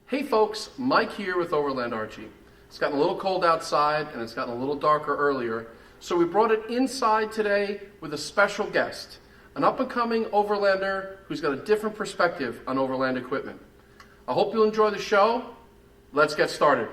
Hey folks, Mike here with Overland Archie. It's gotten a little cold outside and it's gotten a little darker earlier, so we brought it inside today with a special guest, an up-and-coming Overlander who's got a different perspective on Overland equipment. I hope you'll enjoy the show. Let's get started.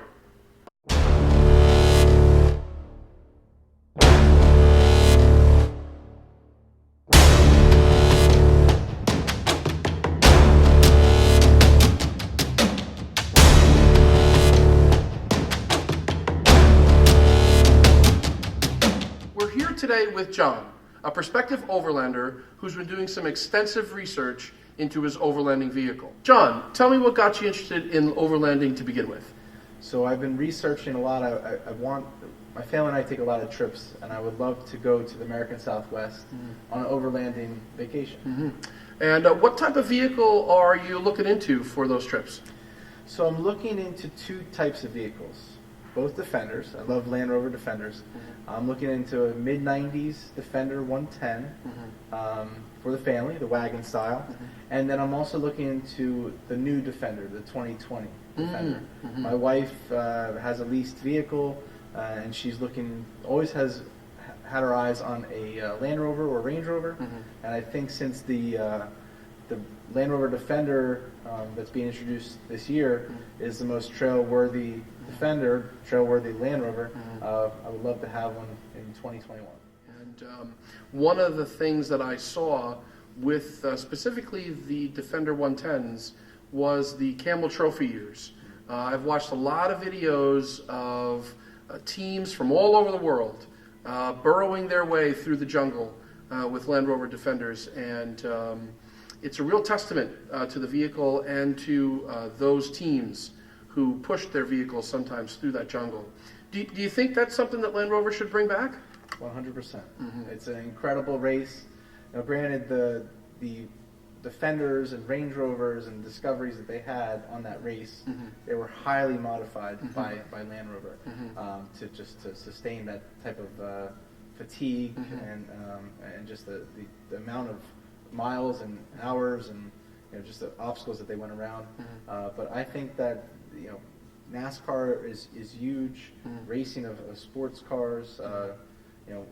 Today with John, a prospective Overlander who's been doing some extensive research into his overlanding vehicle. John, tell me what got you interested in overlanding to begin with. So I've been researching a lot. My family and I take a lot of trips, and I would love to go to the American Southwest on an overlanding vacation. And what type of vehicle are you looking into for those trips? So I'm looking into two types of vehicles, both Defenders. I love Land Rover Defenders. I'm looking into a mid-90s Defender 110 for the family, the wagon style. And then I'm also looking into the new Defender, the 2020 Defender. My wife has a leased vehicle, and she's always has had her eyes on a Land Rover or Range Rover. And I think since the Land Rover Defender that's being introduced this year is the most trail-worthy Defender, trail-worthy Land Rover, I would love to have one in 2021. And one of the things that I saw with specifically the Defender 110s was the Camel Trophy years. I've watched a lot of videos of teams from all over the world burrowing their way through the jungle with Land Rover Defenders, and it's a real testament to the vehicle and to those teams who pushed their vehicles sometimes through that jungle. Do you think that's something that Land Rover should bring back? 100%. It's an incredible race. Now, granted, the Defenders and Range Rovers and Discoveries that they had on that race, they were highly modified by Land Rover to sustain that type of fatigue and just the amount of miles and hours and just the obstacles that they went around. But I think that NASCAR is huge. Racing of sports cars.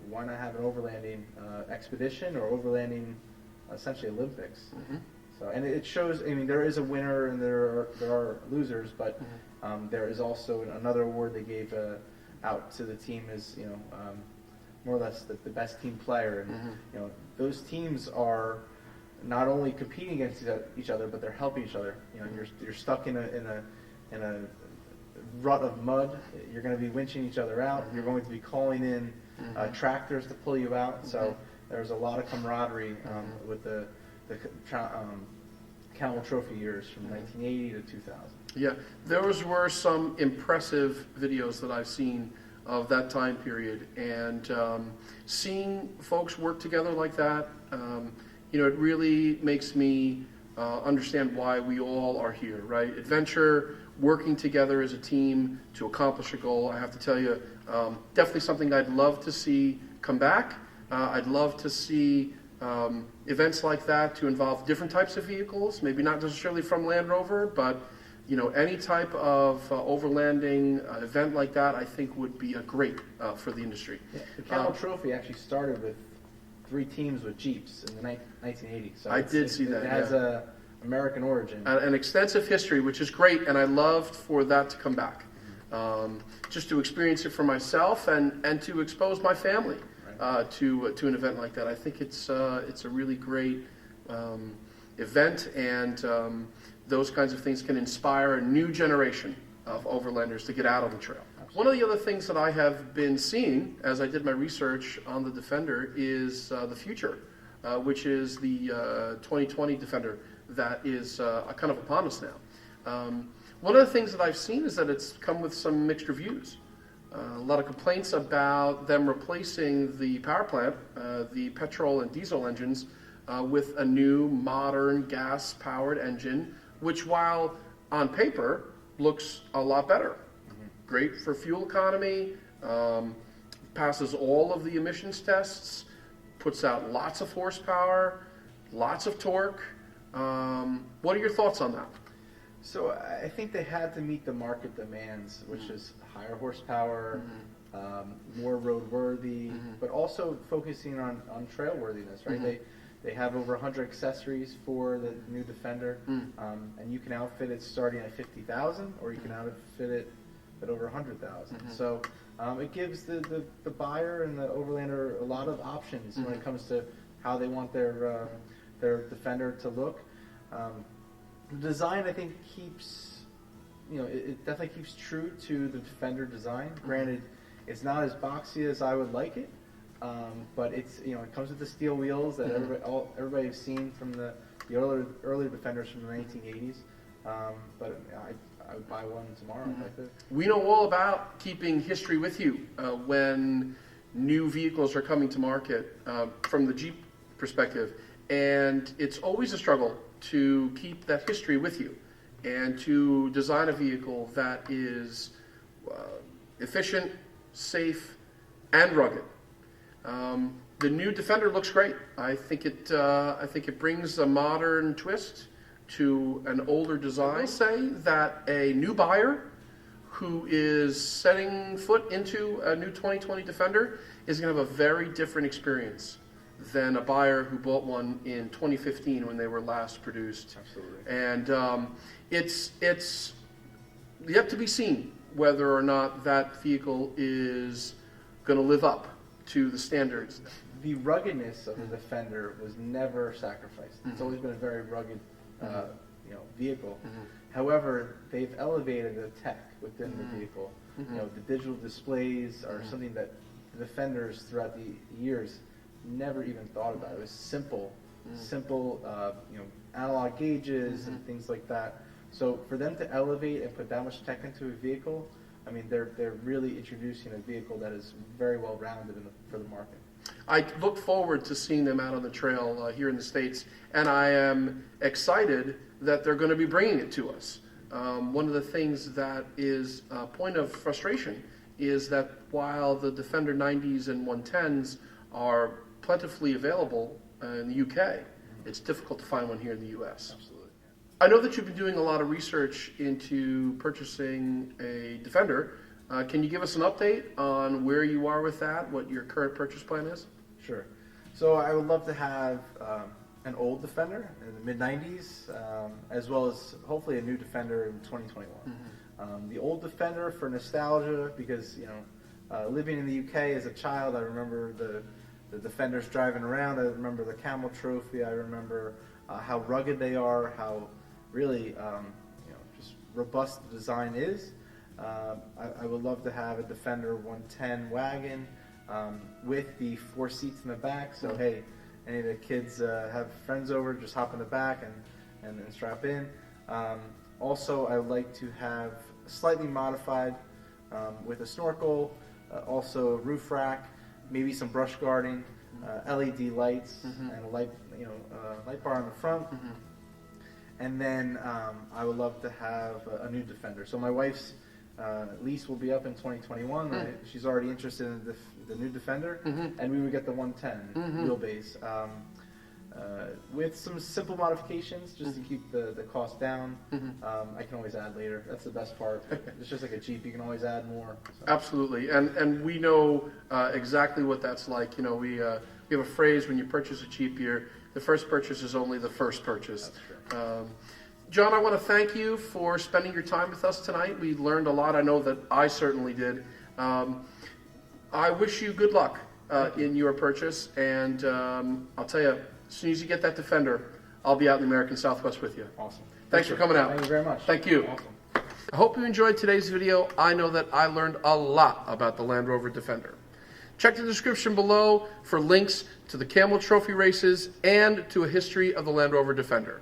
Why not have an overlanding expedition or overlanding essentially Olympics? So, and it shows. I mean, there is a winner and there are losers, but there is also another award they gave out to the team is more or less the best team player, and those teams are not only competing against each other, but they're helping each other. You're stuck in a rut of mud. You're going to be winching each other out. You're going to be calling in tractors to pull you out. So there's a lot of camaraderie with the Camel Trophy years from 1980 to 2000. Yeah, those were some impressive videos that I've seen of that time period, and seeing folks work together like that, it really makes me understand why we all are here, right? Adventure, working together as a team to accomplish a goal. I have to tell you, definitely something I'd love to see come back. I'd love to see events like that to involve different types of vehicles, maybe not necessarily from Land Rover, but any type of overlanding event like that, I think would be a great for the industry. Yeah, the Camel Trophy actually started with 3 teams with Jeeps in the 1980s. So I did see that. It has a American origin. An extensive history, which is great, and I loved for that to come back. Just to experience it for myself and to expose my family to an event like that. I think it's a really great event, and those kinds of things can inspire a new generation of overlanders to get out on the trail. One of the other things that I have been seeing as I did my research on the Defender is the future, which is the 2020 Defender that is kind of upon us now. One of the things that I've seen is that it's come with some mixed reviews. A lot of complaints about them replacing the power plant, the petrol and diesel engines, with a new modern gas-powered engine, which while on paper looks a lot better. Great for fuel economy, passes all of the emissions tests, puts out lots of horsepower, lots of torque. What are your thoughts on that? So I think they had to meet the market demands, which is higher horsepower, more roadworthy, but also focusing on trailworthiness, right? They have over 100 accessories for the new Defender, and you can outfit it starting at 50,000, or you can outfit it at over 100,000. So it gives the buyer and the Overlander a lot of options when it comes to how they want their Defender to look. The design, I think, keeps, it definitely keeps true to the Defender design. Granted, it's not as boxy as I would like it, but it's, it comes with the steel wheels that everybody has seen from the earlier Defenders from the 1980s. But I would buy one tomorrow if I could. We know all about keeping history with you when new vehicles are coming to market from the Jeep perspective, and it's always a struggle to keep that history with you and to design a vehicle that is efficient, safe, and rugged. The new Defender looks great. I think it brings a modern twist to an older design. I'll say that a new buyer who is setting foot into a new 2020 Defender is going to have a very different experience than a buyer who bought one in 2015 when they were last produced. Absolutely. And it's yet to be seen whether or not that vehicle is going to live up to the standards. The ruggedness of the Defender was never sacrificed. It's always been a very rugged vehicle. However, they've elevated the tech within the vehicle. The digital displays are something that the Defenders throughout the years never even thought about. It was simple, analog gauges and things like that. So for them to elevate and put that much tech into a vehicle, I mean, they're really introducing a vehicle that is very well rounded for the market. I look forward to seeing them out on the trail here in the States, and I am excited that they're going to be bringing it to us. One of the things that is a point of frustration is that while the Defender 90s and 110s are plentifully available in the UK, it's difficult to find one here in the US. Absolutely. I know that you've been doing a lot of research into purchasing a Defender. Can you give us an update on where you are with that, what your current purchase plan is? Sure. So I would love to have an old Defender in the mid-90s, as well as hopefully a new Defender in 2021. The old Defender for nostalgia, because living in the UK as a child, I remember the Defenders driving around. I remember the Camel trophy. I remember how rugged they are, how really just robust the design is. I would love to have a Defender 110 wagon with the 4 seats in the back. So hey, any of the kids have friends over, just hop in the back and strap in. Also, I would like to have slightly modified with a snorkel, also a roof rack, maybe some brush guarding, LED lights, and a light bar on the front. And then I would love to have a new Defender. So my wife's lease will be up in 2021. Right? She's already interested in the new Defender, and we would get the 110 wheelbase with some simple modifications just to keep the cost down. I can always add later. That's the best part. It's just like a Jeep; you can always add more. So. Absolutely, and we know exactly what that's like. We have a phrase: when you purchase a Jeep, the first purchase is only the first purchase. That's true. John, I want to thank you for spending your time with us tonight. We learned a lot. I know that I certainly did. I wish you good luck in your purchase, and I'll tell you, as soon as you get that Defender, I'll be out in the American Southwest with you. Awesome. Thanks for coming out. Thank you very much. Thank you. Awesome. I hope you enjoyed today's video. I know that I learned a lot about the Land Rover Defender. Check the description below for links to the Camel Trophy races and to a history of the Land Rover Defender.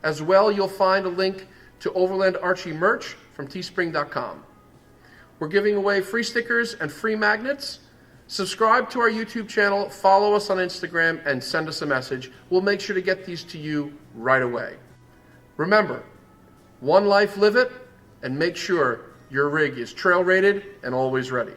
As well, you'll find a link to Overland Archie merch from teespring.com. We're giving away free stickers and free magnets. Subscribe to our YouTube channel, follow us on Instagram, and send us a message. We'll make sure to get these to you right away. Remember, one life, live it, and make sure your rig is trail rated and always ready.